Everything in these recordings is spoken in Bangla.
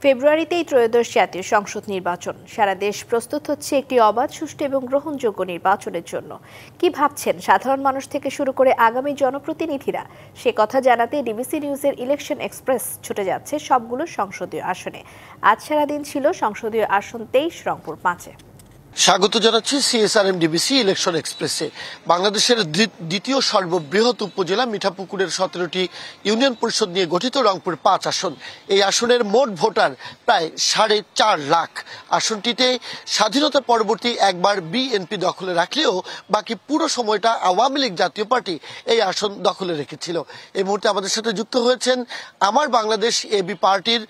ফেব্রুয়ারিতেই ত্রয়োদশ জাতীয় সংসদ নির্বাচন। সারা দেশ প্রস্তুত হচ্ছে একটি অবাধ, সুষ্ঠু এবং গ্রহণযোগ্য নির্বাচনের জন্য। কি ভাবছেন সাধারণ মানুষ থেকে শুরু করে আগামী জনপ্রতিনিধিরা? সে কথা জানাতে ডিবিসি নিউজের ইলেকশন এক্সপ্রেস ছুটে যাচ্ছে সবগুলো সংসদীয় আসনে। আজ সারাদিন ছিল সংসদীয় আসন 23, রংপুর 5-এ। স্বাগত জানাচ্ছি সিএসআরএম ডিবিসি ইলেকশন এক্সপ্রেসে। বাংলাদেশের দ্বিতীয় সর্ববৃহৎ উপজেলা মিঠাপুকুরের 17টি ইউনিয়ন পরিষদ নিয়ে গঠিত রংপুর 5 আসন। এই আসনের মোট ভোটার প্রায় 4.5 লাখ। আসনটিতে স্বাধীনতা পরবর্তী একবার বিএনপি দখলে রাখলেও বাকি পুরো সময়টা আওয়ামী লীগ জাতীয় পার্টি এই আসন দখলে রেখেছিল। এই মুহূর্তে আমাদের সাথে যুক্ত হয়েছেন আমার বাংলাদেশ এবি পার্টির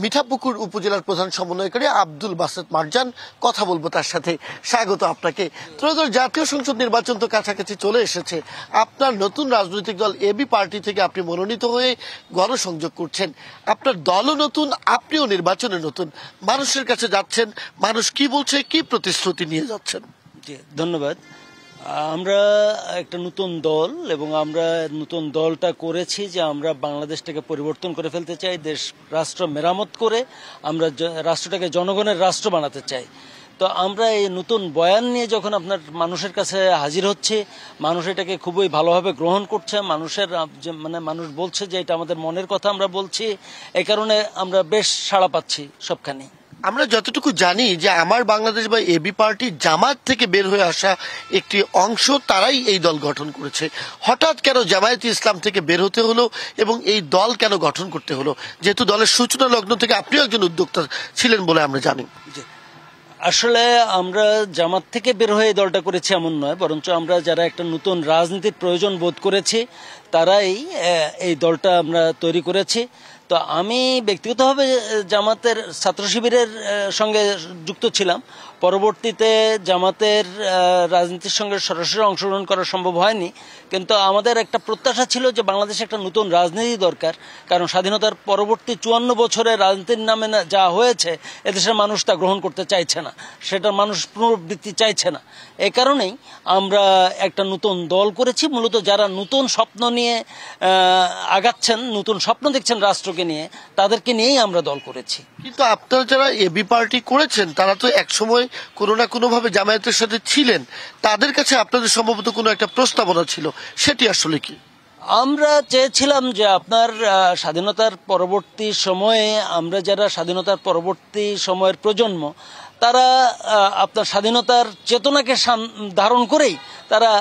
মিঠাপুকুর উপজেলার প্রধান সমন্বয়কারী আব্দুল বাসেত মারজান। কথা বলবো তার সাথে। স্বাগত আপনাকে। ত্রয়োদশ জাতীয় সংসদ নির্বাচন তো কাছাকাছি চলে এসেছে। আপনার নতুন রাজনৈতিক দল এবি পার্টি থেকে আপনি মনোনীত হয়ে গণসংযোগ করছেন। আপনার দলও নতুন, আপনিও নির্বাচনে নতুন। মানুষের কাছে যাচ্ছেন, মানুষ কি বলছে, কি প্রতিশ্রুতি নিয়ে যাচ্ছেন? ধন্যবাদ। আমরা একটা নতুন দল এবং আমরা নতুন দলটা করেছি যে আমরা বাংলাদেশটাকে পরিবর্তন করে ফেলতে চাই, রাষ্ট্র মেরামত করে আমরা রাষ্ট্রটাকে জনগণের রাষ্ট্র বানাতে চাই। তো আমরা এই নতুন বয়ান নিয়ে যখন আপনার মানুষের কাছে হাজির হচ্ছে, মানুষ এটাকে খুবই ভালোভাবে গ্রহণ করছে। মানুষ বলছে যে এটা আমাদের মনের কথা আমরা বলছি, এই কারণে আমরা বেশ সাড়া পাচ্ছি সবখানে। আমরা যতটুকু জানি যে আমার বাংলাদেশ বা এবি পার্টি জামাত থেকে বের হয়ে আসা একটি অংশ, তারাই এই দল গঠন করেছে। হঠাৎ কেন জামায়াতে ইসলাম থেকে বের হতে হলো এবং এই দল কেন গঠন করতে হলো? যেহেতু দলের সূচনা লগ্ন থেকে আপনিও একজন উদ্যোক্তা ছিলেন বলে আমরা জানি। আসলে আমরা জামাত থেকে বের হয়ে দলটা করেছি এমন নয়, বরঞ্চ আমরা যারা একটা নতুন রাজনীতির প্রয়োজন বোধ করেছি তারাই এই দলটা আমরা তৈরি করেছি। তো আমি ব্যক্তিগতভাবে জামাতের ছাত্র শিবিরের সঙ্গে যুক্ত ছিলাম। পরবর্তীতে জামাতের রাজনীতির সঙ্গে সরাসরি অংশগ্রহণ করা সম্ভব হয়নি, কিন্তু আমাদের একটা প্রত্যাশা ছিল যে বাংলাদেশে একটা নতুন রাজনীতি দরকার। কারণ স্বাধীনতার পরবর্তী 54 বছরের রাজনীতির নামে যা হয়েছে, এদেশের মানুষ তা গ্রহণ করতে চাইছে না, সেটা মানুষ পুনরাবৃত্তি চাইছে না। এই কারণেই আমরা একটা নতুন দল করেছি, মূলত যারা নতুন স্বপ্ন নিয়ে আগাচ্ছেন, নতুন স্বপ্ন দেখছেন রাষ্ট্রকে নিয়ে, তাদেরকে নিয়েই আমরা দল করেছি। কিন্তু আপনারা যারা এবি পার্টি করেছেন তারা তো একসময় কোনো না কোনো ভাবে জামায়াতের সাথে ছিলেন। তাদের কাছে আপনাদের সম্ভবত কোনো একটা প্রস্তাবনা ছিল, সেটি আসলে কি? আমরা চেয়েছিলাম যে আপনার স্বাধীনতার পরবর্তী সময়ে, আমরা যারা স্বাধীনতার পরবর্তী সময়ের প্রজন্ম, তারা আপনার স্বাধীনতার চেতনাকে ধারণ করেই তারা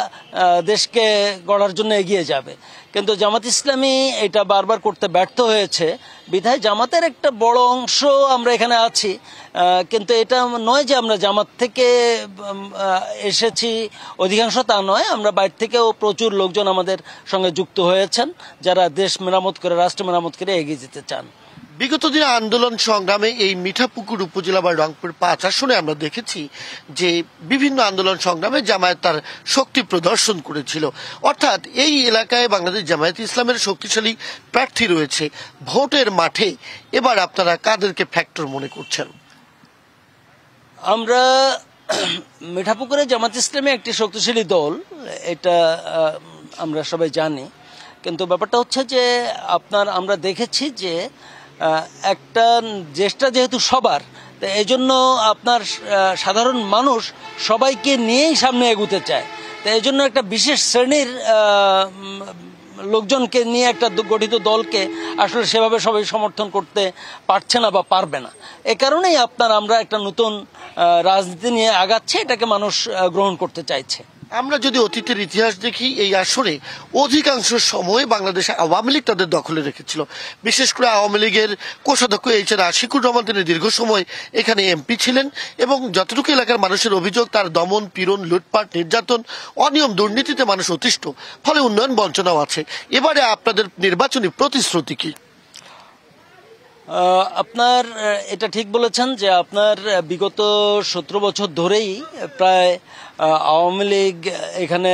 দেশকে গড়ার জন্য এগিয়ে যাবে। কিন্তু জামাত ইসলামী এটা বারবার করতে ব্যর্থ হয়েছে, বিধায় জামাতের একটা বড় অংশ আমরা এখানে আছি। কিন্তু এটা নয় যে আমরা জামাত থেকে এসেছি অধিকাংশ, তা নয়। আমরা বাইরে থেকেও প্রচুর লোকজন আমাদের সঙ্গে যুক্ত হয়েছেন, যারা দেশ মেরামত করে, রাষ্ট্র মেরামত করে এগিয়ে যেতে চান। বিগত দিনে আন্দোলন সংগ্রামে এই মিঠাপুকুর উপজেলা বা রংপুর 5 আসনে আমরা দেখেছি যে বিভিন্ন আন্দোলন সংগ্রামে জামায়াত তার শক্তি প্রদর্শন করেছিল। অর্থাৎ এই এলাকায় বাংলাদেশ জামায়াত ইসলামের শক্তিশালী প্রার্থী রয়েছে। ভোটের মাঠে এবার আপনারা কাদেরকে ফ্যাক্টর মনে করছেন? আমরা মিঠাপুকুরে জামাত ইসলামী একটি শক্তিশালী দল, এটা আমরা সবাই জানি। কিন্তু ব্যাপারটা হচ্ছে যে আমরা দেখেছি যে একটা দেশটা যেহেতু সবার, তো এই জন্য আপনার সাধারণ মানুষ সবাইকে নিয়েই সামনে এগুতে চায়। তো এই জন্য একটা বিশেষ শ্রেণীর লোকজনকে নিয়ে একটা গঠিত দলকে আসলে সেভাবে সবাই সমর্থন করতে পারছে না বা পারবে না। এ কারণেই আমরা একটা নতুন রাজনীতি নিয়ে আগাচ্ছি, এটাকে মানুষ গ্রহণ করতে চাইছে। আমরা যদি অতীতের ইতিহাস দেখি, এই আসরে অধিকাংশ সময় বাংলাদেশে আওয়ামী লীগ তাদের দখলে রেখেছিল। বিশেষ করে আওয়ামী লীগের কোষাধ্যক্ষ এইচ.আর. আশিকুর রহমান, তিনি দীর্ঘ সময় এখানে এমপি ছিলেন এবং যতটুকু এলাকার মানুষের অভিযোগ, তার দমন পীড়ন, লুটপাট, নির্যাতন, অনিয়ম, দুর্নীতিতে মানুষ অতিষ্ঠ, ফলে উন্নয়ন বঞ্চনাও আছে। এবারে আপনাদের নির্বাচনী প্রতিশ্রুতি কি? আপনার এটা ঠিক বলেছেন যে আপনার বিগত 17 বছর ধরেই প্রায় আওয়ামী লীগ এখানে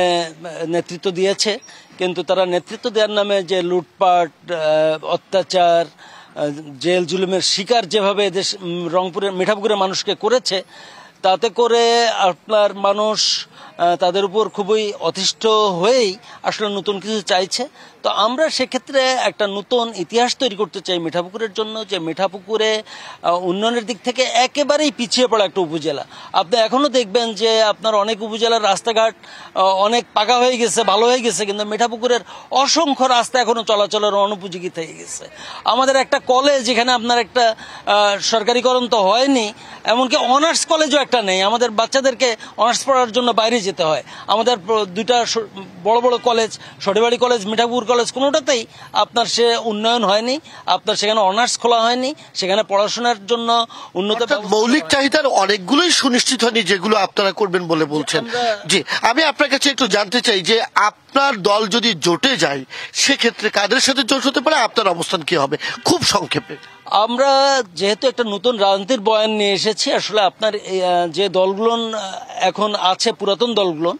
নেতৃত্ব দিয়েছে, কিন্তু তারা নেতৃত্ব দেওয়ার নামে যে লুটপাট, অত্যাচার, জেল জুলুমের শিকার যেভাবে মিঠাপুকুরের মানুষকে করেছে, তাতে করে আপনার মানুষ তাদের উপর খুবই অতিষ্ঠ হয়েই আসলে নতুন কিছু চাইছে। তো আমরা সেক্ষেত্রে একটা নতুন ইতিহাস তৈরি করতে চাই মিঠাপুকুরের জন্য, যে মিঠাপুকুরে উন্নয়নের দিক থেকে একেবারেই পিছিয়ে পড়া একটা উপজেলা। আপনি এখনো দেখবেন যে আপনার অনেক উপজেলার রাস্তাঘাট অনেক পাকা হয়ে গেছে, ভালো হয়ে গেছে, কিন্তু মিঠাপুকুরের অসংখ্য রাস্তা এখনো চলাচলের অনুপযোগী থেকে গেছে। আমাদের একটা কলেজ, যেখানে আপনার একটা সরকারিকরণ তো হয়নি, এমনকি অনার্স কলেজও একটা নেই। আমাদের বাচ্চাদেরকে অনার্স পড়ার জন্য বাইরে যেতে হয়। আমাদের দুইটা বড় বড় কলেজ, সরিবাড়ি কলেজ, মিঠাপুকুর কলেজ, কোনোটাতেই আপনার সে উন্নয়ন হয়নি, আপনার সেখানে অনার্স খোলা হয়নি, সেখানে পড়াশোনার জন্য উন্নত মৌলিক চাহিদার অনেকগুলোই সুনিশ্চিত হয়নি, যেগুলো আপনারা করবেন বলে বলছেন। জি, আমি আপনার কাছে একটু জানতে চাই যে আপনার দল যদি জোটে যায়, সেক্ষেত্রে কাদের সাথে জোট হতে পারে, আপনার অবস্থান কি হবে, খুব সংক্ষেপে? আমরা যেহেতু একটা নতুন রাজনীতির বয়ান নিয়ে এসেছি, আসলে আপনার যে দলগুলো এখন আছে, পুরাতন দলগুলো,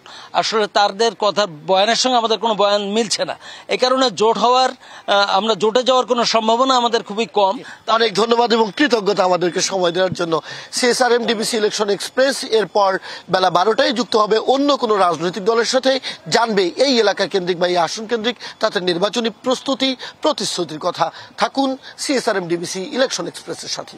আসলে তাদের কথা বয়ানের সঙ্গে আমাদের কোনো বয়ান মিলছে না। এই কারণে জোট হওয়ার, আমরা জোটে যাওয়ার কোনো সম্ভাবনা আমাদের খুবই কম। অনেক ধন্যবাদ এবং কৃতজ্ঞতা আমাদেরকে সময় দেওয়ার জন্য। সিএসআরএম ডিবিসি ইলেকশন এক্সপ্রেস এরপর বেলা 12টায় যুক্ত হবে অন্য কোনো রাজনৈতিক দলের সাথে, জানবে এই এলাকা কেন্দ্রিক বা এই আসন কেন্দ্রিক তাদের নির্বাচনী প্রস্তুতি, প্রতিশ্রুতির কথা। থাকুন সিএসআরএম ডিবিসি ইলেকশন এক্সপ্রেসের সাথে।